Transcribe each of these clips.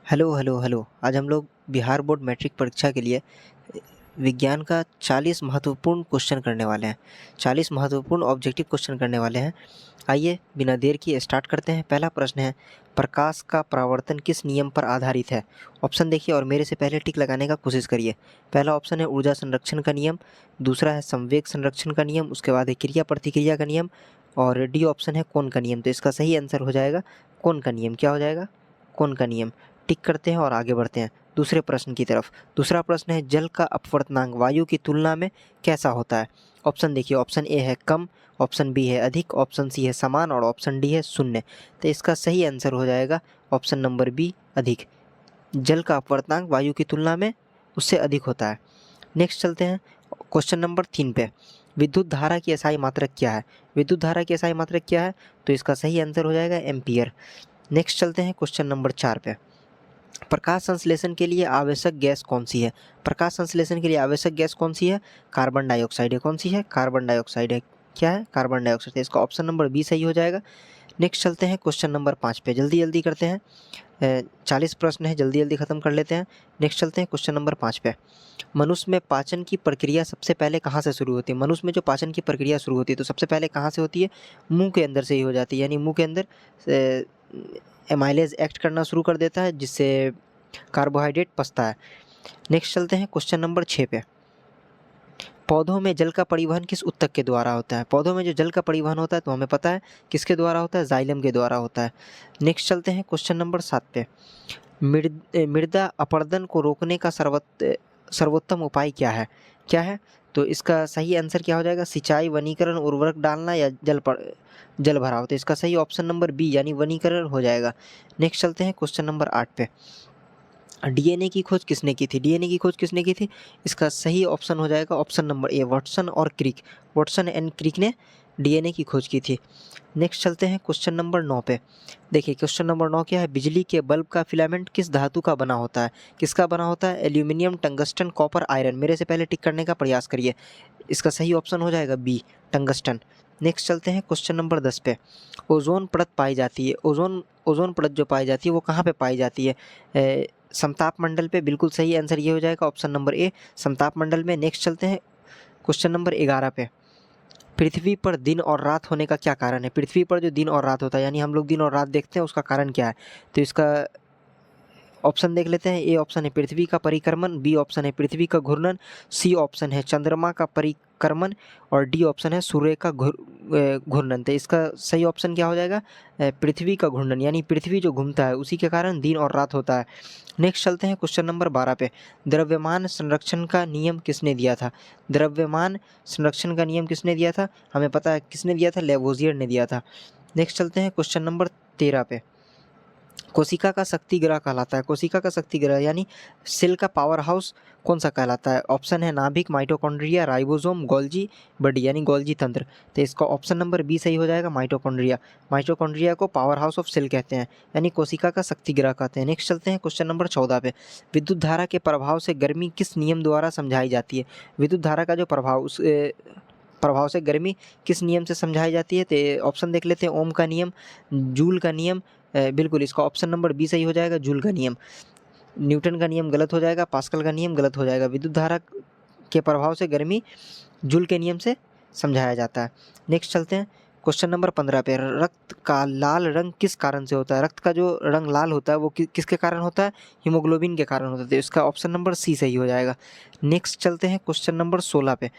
Hello hello hello. आज हम लोग बिहार बोर्ड मैट्रिक परीक्षा के लिए विज्ञान का 40 महत्वपूर्ण क्वेश्चन करने वाले हैं। 40 महत्वपूर्ण ऑब्जेक्टिव क्वेश्चन करने वाले हैं। आइए बिना देर किए स्टार्ट करते हैं। पहला प्रश्न है, प्रकाश का परावर्तन किस नियम पर आधारित है? ऑप्शन देखिए और मेरे से पहले टिक लगाने का कोशिश करिए। पहला ऑप्शन है ऊर्जा संरक्षण का नियम, दूसरा है संवेग संरक्षण का नियम, उसके बाद है क्रिया प्रतिक्रिया का नियम और डी ऑप्शन है कौन का नियम। तो इसका सही आंसर हो जाएगा कौन का नियम। क्या हो जाएगा? कौन का नियम। टिक करते हैं और आगे बढ़ते हैं दूसरे प्रश्न की तरफ। दूसरा प्रश्न है, जल का अपवर्तनांक वायु की तुलना में कैसा होता है? ऑप्शन देखिए, ऑप्शन ए है कम, ऑप्शन बी है अधिक, ऑप्शन सी है समान और ऑप्शन डी है शून्य। तो इसका सही आंसर हो जाएगा ऑप्शन नंबर बी, अधिक। जल का अपवर्तनांक वायु की तुलना में उससे अधिक होता है। नेक्स्ट चलते हैं क्वेश्चन नंबर 3 पे। विद्युत धारा की एसआई मात्रक क्या है? विद्युत धारा की एसआई मात्रक क्या है? तो इसका सही आंसर हो जाएगा एम्पियर। नेक्स्ट चलते हैं क्वेश्चन नंबर 4 पे। प्रकाश संश्लेषण के लिए आवश्यक गैस कौन सी है? प्रकाश संश्लेषण के लिए आवश्यक गैस कौन सी है? कार्बन डाइऑक्साइड है। कौन सी है? कार्बन डाइऑक्साइड है। क्या है? कार्बन डाइऑक्साइड है। इसका ऑप्शन नंबर बी सही हो जाएगा। नेक्स्ट चलते हैं क्वेश्चन नंबर 5 पे। जल्दी जल्दी करते हैं, 40 प्रश्न है, जल्दी जल्दी खत्म कर लेते हैं। नेक्स्ट चलते हैं क्वेश्चन नंबर 5 पे। मनुष्य में पाचन की प्रक्रिया सबसे पहले कहाँ से शुरू होती है? मनुष्य में जो पाचन की प्रक्रिया शुरू होती है तो सबसे पहले कहाँ से होती है? मुंह के अंदर से ही हो जाती है। यानी मुंह के अंदर एमाइलेज एक्ट करना शुरू कर देता है, जिससे कार्बोहाइड्रेट पचता है। नेक्स्ट चलते हैं क्वेश्चन नंबर 6 पे। पौधों में जल का परिवहन किस ऊतक के द्वारा होता है? पौधों में जो जल का परिवहन होता है तो हमें पता है किसके द्वारा होता है? जाइलम के द्वारा होता है। नेक्स्ट चलते हैं क्वेश्चन नंबर 7 पे। मृदा अपरदन को रोकने का सर्वोत्तम उपाय क्या है? क्या है? तो इसका सही आंसर क्या हो जाएगा? सिंचाई, वनीकरण, उर्वरक डालना या जल भराव। तो इसका सही ऑप्शन नंबर बी यानी वनीकरण हो जाएगा। नेक्स्ट चलते हैं क्वेश्चन नंबर 8 पे। डीएनए की खोज किसने की थी? डीएनए की खोज किसने की थी? इसका सही ऑप्शन हो जाएगा ऑप्शन नंबर ए, वाटसन और क्रिक। वाटसन एंड क्रिक ने डीएनए की खोज की थी। नेक्स्ट चलते हैं क्वेश्चन नंबर 9 पे। देखिए क्वेश्चन नंबर 9 क्या है? बिजली के बल्ब का फिलामेंट किस धातु का बना होता है? किसका बना होता है? Aluminium, tungsten, copper, iron. मेरे से पहले टिक करने का प्रयास करिए। इसका सही ऑप्शन हो जाएगा बी, टंगस्टन। नेक्स्ट चलते हैं क्वेश्चन नंबर 10 पे। ओजोन परत पाई जाती है, ओजोन परत जो पाई जाती है वो कहाँ पे पाई जाती है? समताप मंडल पे। बिल्कुल सही आंसर ये हो जाएगा ऑप्शन नंबर ए, समताप मंडल में। नेक्स्ट चलते हैं क्वेश्चन नंबर 11 पे। पृथ्वी पर दिन और रात होने का क्या कारण है? पृथ्वी पर जो दिन और रात होता है यानी हम लोग दिन और रात देखते हैं, उसका कारण क्या है? तो इसका ऑप्शन देख लेते हैं। ए ऑप्शन है पृथ्वी का परिक्रमण, बी ऑप्शन है पृथ्वी का घूर्णन, सी ऑप्शन है चंद्रमा का परिक्रमण और डी ऑप्शन है सूर्य का घूर्णन। तो इसका सही ऑप्शन क्या हो जाएगा? पृथ्वी का घूर्णन, यानी पृथ्वी जो घूमता है उसी के कारण दिन और रात होता है। नेक्स्ट चलते हैं क्वेश्चन नंबर 12 पे। द्रव्यमान संरक्षण का नियम किसने दिया था? द्रव्यमान संरक्षण का नियम किसने दिया था? हमें पता है किसने दिया था, लेवोजियर ने दिया था। नेक्स्ट चलते हैं क्वेश्चन नंबर 13 पे। कोशिका का शक्ति ग्रह कहलाता है, कोशिका का शक्ति ग्रह यानी सेल का पावर हाउस कौन सा कहलाता है? ऑप्शन है नाभिक, माइटोकॉन्ड्रिया, राइबोसोम, गोल्जी बॉडी यानी गोल्जी तंत्र। तो इसका ऑप्शन नंबर बी सही हो जाएगा, माइटोकॉन्ड्रिया। माइटोकॉन्ड्रिया को पावर हाउस ऑफ सेल कहते हैं, यानी कोशिका का शक्ति ग्रह कहते हैं। नेक्स्ट चलते हैं क्वेश्चन नंबर 14 पे। विद्युत धारा के प्रभाव से गर्मी किस नियम द्वारा समझाई जाती है? विद्युत धारा का जो प्रभाव, उस प्रभाव से गर्मी किस नियम से समझाई जाती है? तो ऑप्शन देख लेते हैं। ओम का नियम, जूल का नियम। बिल्कुल इसका ऑप्शन नंबर बी सही हो जाएगा, जूल का नियम। न्यूटन का नियम गलत हो जाएगा, पास्कल का नियम गलत हो जाएगा। विद्युत धारा के प्रभाव से गर्मी जूल के नियम से समझाया जाता है। नेक्स्ट चलते हैं क्वेश्चन नंबर 15 पे। रक्त का लाल रंग किस कारण से होता है? रक्त का जो रंग लाल होता है वो किसके कारण होता है? हीमोग्लोबिन के कारण होता है। तो इसका ऑप्शन नंबर सी सही हो जाएगा। नेक्स्ट चलते हैं क्वेश्चन नंबर 16 पे।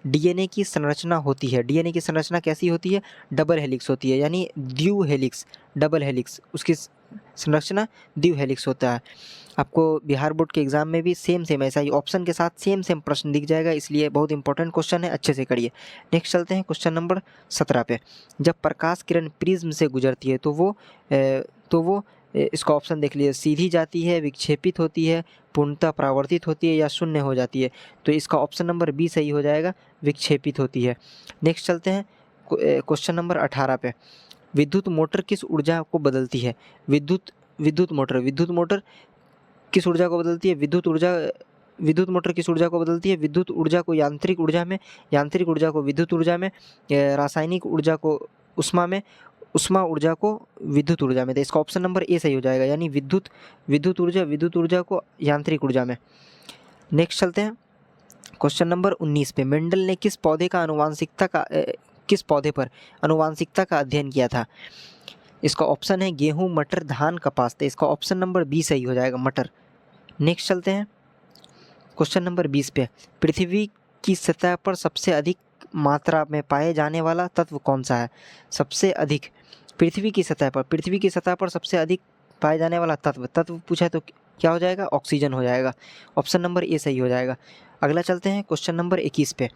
डीएनए की संरचना होती है, डीएनए की संरचना कैसी होती है? डबल हेलिक्स होती है, यानी द्विव हेलिक्स, डबल हेलिक्स, उसकी संरचना द्विव हेलिक्स होता है। आपको बिहार बोर्ड के एग्जाम में भी सेम ऐसा ही ऑप्शन के साथ सेम प्रश्न दिख जाएगा, इसलिए बहुत इंपॉर्टेंट क्वेश्चन है, अच्छे से करिए। नेक्स्ट चलते हैं क्वेश्चन नंबर 17 पे। जब प्रकाश किरण प्रिज्म से गुजरती है तो वो इसका ऑप्शन देख लीजिए, सीधी जाती है, विक्षेपित होती है, पूर्णतः परावर्तित होती है या शून्य हो जाती है। तो इसका ऑप्शन नंबर बी सही हो जाएगा, विक्षेपित होती है। नेक्स्ट चलते हैं क्वेश्चन नंबर 18 पे। विद्युत मोटर किस ऊर्जा को बदलती है? विद्युत मोटर किस ऊर्जा को बदलती है? विद्युत मोटर किस ऊर्जा को बदलती है? विद्युत ऊर्जा को यांत्रिक ऊर्जा में, यांत्रिक ऊर्जा को विद्युत ऊर्जा में, रासायनिक ऊर्जा को उष्मा में, उष्मा ऊर्जा को विद्युत ऊर्जा में। तो इसका ऑप्शन नंबर ए सही हो जाएगा, यानी विद्युत ऊर्जा को यांत्रिक ऊर्जा में। नेक्स्ट चलते हैं क्वेश्चन नंबर 19 पे। मेंडल ने किस पौधे पर आनुवांशिकता का अध्ययन किया था? इसका ऑप्शन है गेहूं, मटर, धान, कपास। तो इसका ऑप्शन नंबर बी सही हो जाएगा, मटर। नेक्स्ट चलते हैं क्वेश्चन नंबर 20 पे। पृथ्वी की सतह पर सबसे अधिक मात्रा में पाए जाने वाला तत्व कौन सा है? सबसे अधिक पृथ्वी की सतह पर सबसे अधिक पाए जाने वाला तत्व पूछा है तो क्या हो जाएगा? ऑक्सीजन हो जाएगा। ऑप्शन नंबर ए सही हो जाएगा। अगला चलते हैं क्वेश्चन नंबर 21 पे।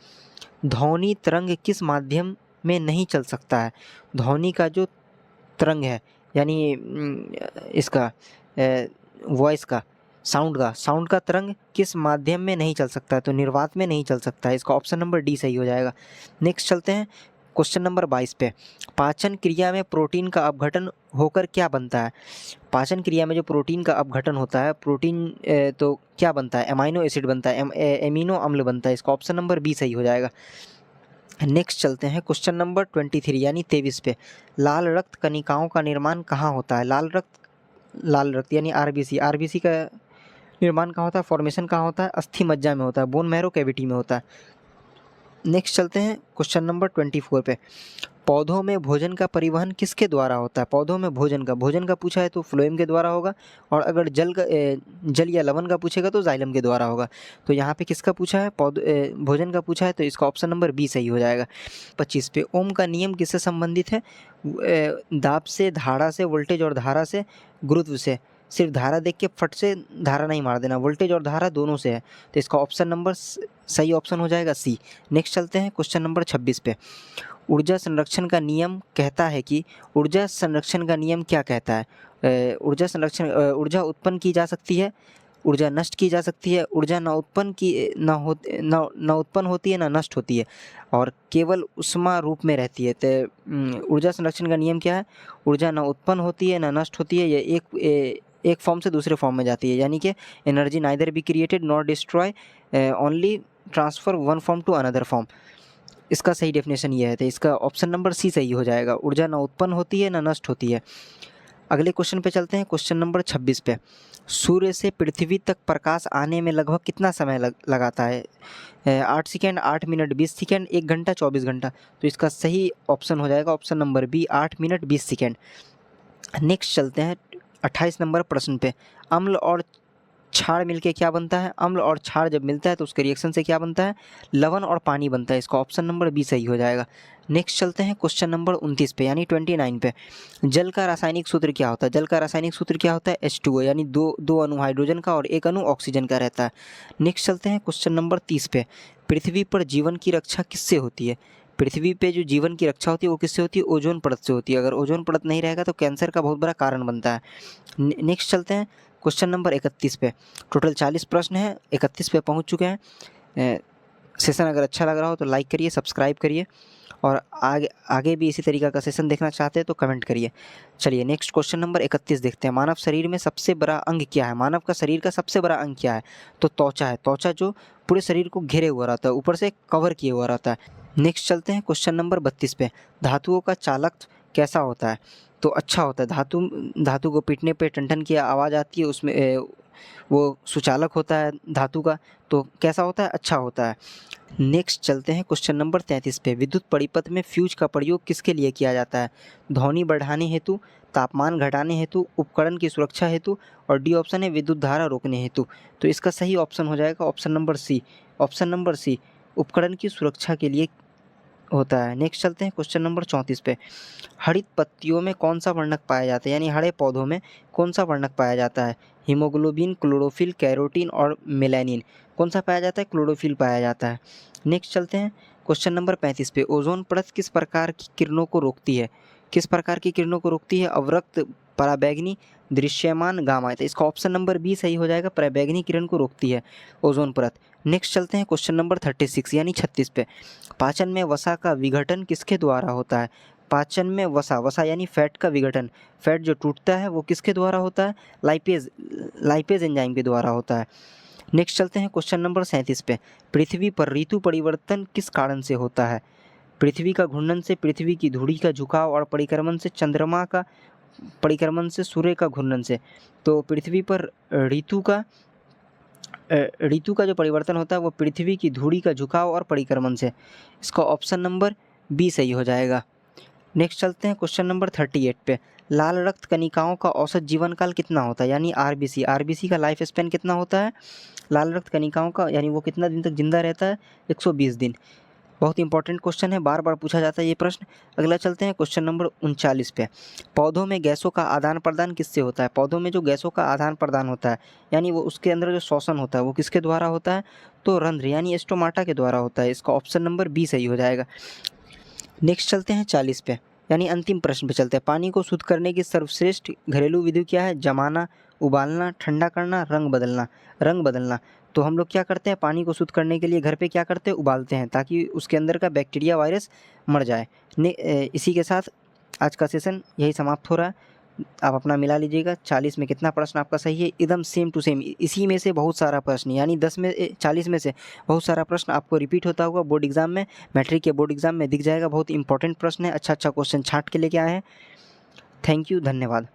ध्वनि तरंग किस माध्यम में नहीं चल सकता है? ध्वनि का जो तरंग है, यानी इसका वॉइस का, साउंड का तरंग किस माध्यम में नहीं चल सकता है? तो निर्वात में नहीं चल सकता है। इसका ऑप्शन नंबर डी सही हो जाएगा। नेक्स्ट चलते हैं क्वेश्चन नंबर 22 पे। पाचन क्रिया में प्रोटीन का अपघटन होकर क्या बनता है? पाचन क्रिया में जो प्रोटीन का अपघटन होता है, तो क्या बनता है? एमाइनो एसिड बनता है, एमिनो अम्ल बनता है। इसका ऑप्शन नंबर बी सही हो जाएगा। नेक्स्ट चलते हैं क्वेश्चन नंबर 23 यानी 23 पे। लाल रक्त कणिकाओं का निर्माण कहाँ होता है? लाल रक्त यानी आरबीसी का निर्माण कहाँ होता है? फॉर्मेशन कहाँ होता है? अस्थि मज्जा में होता है, बोन मैरो कैविटी में होता है। नेक्स्ट चलते हैं क्वेश्चन नंबर 24 पे। पौधों में भोजन का परिवहन किसके द्वारा होता है? पौधों में भोजन का पूछा है तो फ्लोएम के द्वारा होगा, और अगर जल या लवण का पूछेगा तो जाइलम के द्वारा होगा। तो यहाँ पे किसका पूछा है? भोजन का पूछा है, तो इसका ऑप्शन नंबर बी सही हो जाएगा। 25 पे। ओम का नियम किससे संबंधित है? दाब से, धारा से, वोल्टेज और धारा से, गुरुत्व से। सिर्फ धारा देख के फट से धारा नहीं मार देना, वोल्टेज और धारा दोनों से है। तो इसका ऑप्शन नंबर सही ऑप्शन हो जाएगा सी। नेक्स्ट चलते हैं क्वेश्चन नंबर 26 पे। ऊर्जा संरक्षण का नियम कहता है कि ऊर्जा संरक्षण का नियम क्या कहता है? ऊर्जा उत्पन्न की जा सकती है, ऊर्जा नष्ट की जा सकती है, ऊर्जा न उत्पन्न होती है, ना नष्ट होती है, और केवल उष्मा रूप में रहती है। तो ऊर्जा संरक्षण का नियम क्या है? ऊर्जा न उत्पन्न होती है, ना नष्ट होती है, ये एक फॉर्म से दूसरे फॉर्म में जाती है, यानी कि energy neither be created nor destroy, only transfer one form to another form. इसका सही डेफिनेशन ये है, तो इसका ऑप्शन नंबर सी सही हो जाएगा। ऊर्जा ना उत्पन्न होती है, ना नष्ट होती है। अगले क्वेश्चन पे चलते हैं, क्वेश्चन नंबर 26 पे। सूर्य से पृथ्वी तक प्रकाश आने में लगभग कितना समय लगाता है? 8 सेकेंड, 8 मिनट 20 सेकेंड, 1 घंटा, 24 घंटा। तो इसका सही ऑप्शन हो जाएगा option number B, 8 minute 20 second. Next चलते हैं 28 नंबर प्रश्न पे। अम्ल और क्षार मिलके क्या बनता है? अम्ल और क्षार जब मिलता है तो उसके रिएक्शन से क्या बनता है? लवण और पानी बनता है। इसका ऑप्शन नंबर बी सही हो जाएगा। नेक्स्ट चलते हैं क्वेश्चन नंबर 29 पे, यानी 29 पे। जल का रासायनिक सूत्र क्या होता है? जल का रासायनिक सूत्र क्या होता है? H2O, यानी दो अणु हाइड्रोजन का और एक अणु ऑक्सीजन का रहता है। नेक्स्ट चलते हैं क्वेश्चन नंबर 30 पे। पृथ्वी पर जीवन की रक्षा किससे होती है? पृथ्वी पे जो जीवन की रक्षा होती है वो किससे होती है? ओजोन परत से होती है। अगर ओजोन परत नहीं रहेगा तो कैंसर का बहुत बड़ा कारण बनता है। नेक्स्ट चलते हैं क्वेश्चन नंबर 31 पे। टोटल 40 प्रश्न हैं, 31 पे पहुंच चुके हैं। सेशन अगर अच्छा लग रहा हो तो लाइक करिए, सब्सक्राइब करिए, और आगे भी इसी तरीका का सेशन देखना चाहते हैं तो कमेंट करिए। चलिए नेक्स्ट क्वेश्चन नंबर 31 देखते हैं। मानव शरीर में सबसे बड़ा अंग क्या है? मानव का शरीर का सबसे बड़ा अंग क्या है? तो त्वचा है। त्वचा जो पूरे शरीर को घेरे हुआ रहता है, ऊपर से कवर किए हुआ रहता है। नेक्स्ट चलते हैं क्वेश्चन नंबर 32 पे। धातुओं का चालक कैसा होता है? तो अच्छा होता है। धातु को पीटने पे टन की आवाज़ आती है, उसमें वो सुचालक होता है धातु का। तो कैसा होता है? अच्छा होता है। नेक्स्ट चलते हैं क्वेश्चन नंबर 33 पे। विद्युत परिपथ में फ्यूज का प्रयोग किसके लिए किया जाता है? ध्वनि बढ़ाने हेतु, तापमान घटाने हेतु, उपकरण की सुरक्षा हेतु, और डी ऑप्शन है विद्युत धारा रोकने हेतु। तो इसका सही ऑप्शन हो जाएगा option number C. Option number C, उपकरण की सुरक्षा के लिए होता है। नेक्स्ट चलते हैं क्वेश्चन नंबर 34 पे। हरित पत्तियों में कौन सा वर्णक पाया जाता है? यानी हरे पौधों में कौन सा वर्णक पाया जाता है? हीमोग्लोबिन, क्लोरोफिल, कैरोटीन और मेलानिन। कौन सा पाया जाता है? क्लोरोफिल पाया जाता है। नेक्स्ट चलते हैं क्वेश्चन नंबर 35 पे। ओजोन परत किस प्रकार की किरणों को रोकती है? किस प्रकार की किरणों को रोकती है? अवरक्त, पराबैंगनी, दृश्यमान, गामा। तो इसका ऑप्शन नंबर बी सही हो जाएगा, पराबैंगनी किरण को रोकती है ओजोन परत। नेक्स्ट चलते हैं क्वेश्चन नंबर 36 यानी 36 पे। पाचन में वसा का विघटन किसके द्वारा होता है? पाचन में वसा यानी फैट का विघटन, फैट जो टूटता है वो किसके द्वारा होता है? लाइपेज एंजाइम के द्वारा होता है। नेक्स्ट चलते हैं क्वेश्चन नंबर 37 पे। पृथ्वी पर ऋतु परिवर्तन किस कारण से होता है? पृथ्वी का घूर्णन से पृथ्वी की धुरी का झुकाव और परिक्रमण से चंद्रमा का परिक्रमण से सूर्य का घूर्णन से। तो पृथ्वी पर ऋतु का जो परिवर्तन होता है वो पृथ्वी की धुरी का झुकाव और परिक्रमण से। इसका ऑप्शन नंबर बी सही हो जाएगा। नेक्स्ट चलते हैं क्वेश्चन नंबर 38 पे। लाल रक्त कणिकाओं का औसत जीवन काल कितना होता है, यानी आरबीसी का लाइफ स्पैन कितना होता है लाल रक्त कणिकाओं का, यानी वो कितना दिन तक जिंदा रहता है, 120 दिन। बहुत इंपॉर्टेंट क्वेश्चन है, बार बार पूछा जाता है ये प्रश्न। अगला चलते हैं क्वेश्चन नंबर 39 पे। पौधों में गैसों का आदान प्रदान किससे होता है। पौधों में जो गैसों का आदान प्रदान होता है, यानी वो उसके अंदर जो श्वसन होता है वो किसके द्वारा होता है, तो रंध्र यानी स्टोमाटा के द्वारा होता है। इसका ऑप्शन नंबर बी सही हो जाएगा। नेक्स्ट चलते हैं 40 पे, यानी अंतिम प्रश्न पे चलते हैं। पानी को शुद्ध करने की सर्वश्रेष्ठ घरेलू विधि क्या है। जमाना, उबालना, ठंडा करना, रंग बदलना। तो हम लोग क्या करते हैं, पानी को शुद्ध करने के लिए घर पे क्या करते हैं, उबालते हैं, ताकि उसके अंदर का बैक्टीरिया वायरस मर जाए। इसी के साथ आज का सेशन यही समाप्त हो रहा है। आप अपना मिला लीजिएगा, 40 में कितना प्रश्न आपका सही है, एकदम सेम टू सेम। इसी में से बहुत सारा प्रश्न, यानी 40 में से बहुत सारा प्रश्न आपको रिपीट होता हुआ बोर्ड एग्जाम में, मैट्रिक के बोर्ड एग्जाम में दिख जाएगा। बहुत इंपॉर्टेंट प्रश्न है, अच्छा क्वेश्चन छांट के लेके आए हैं। थैंक यू, धन्यवाद।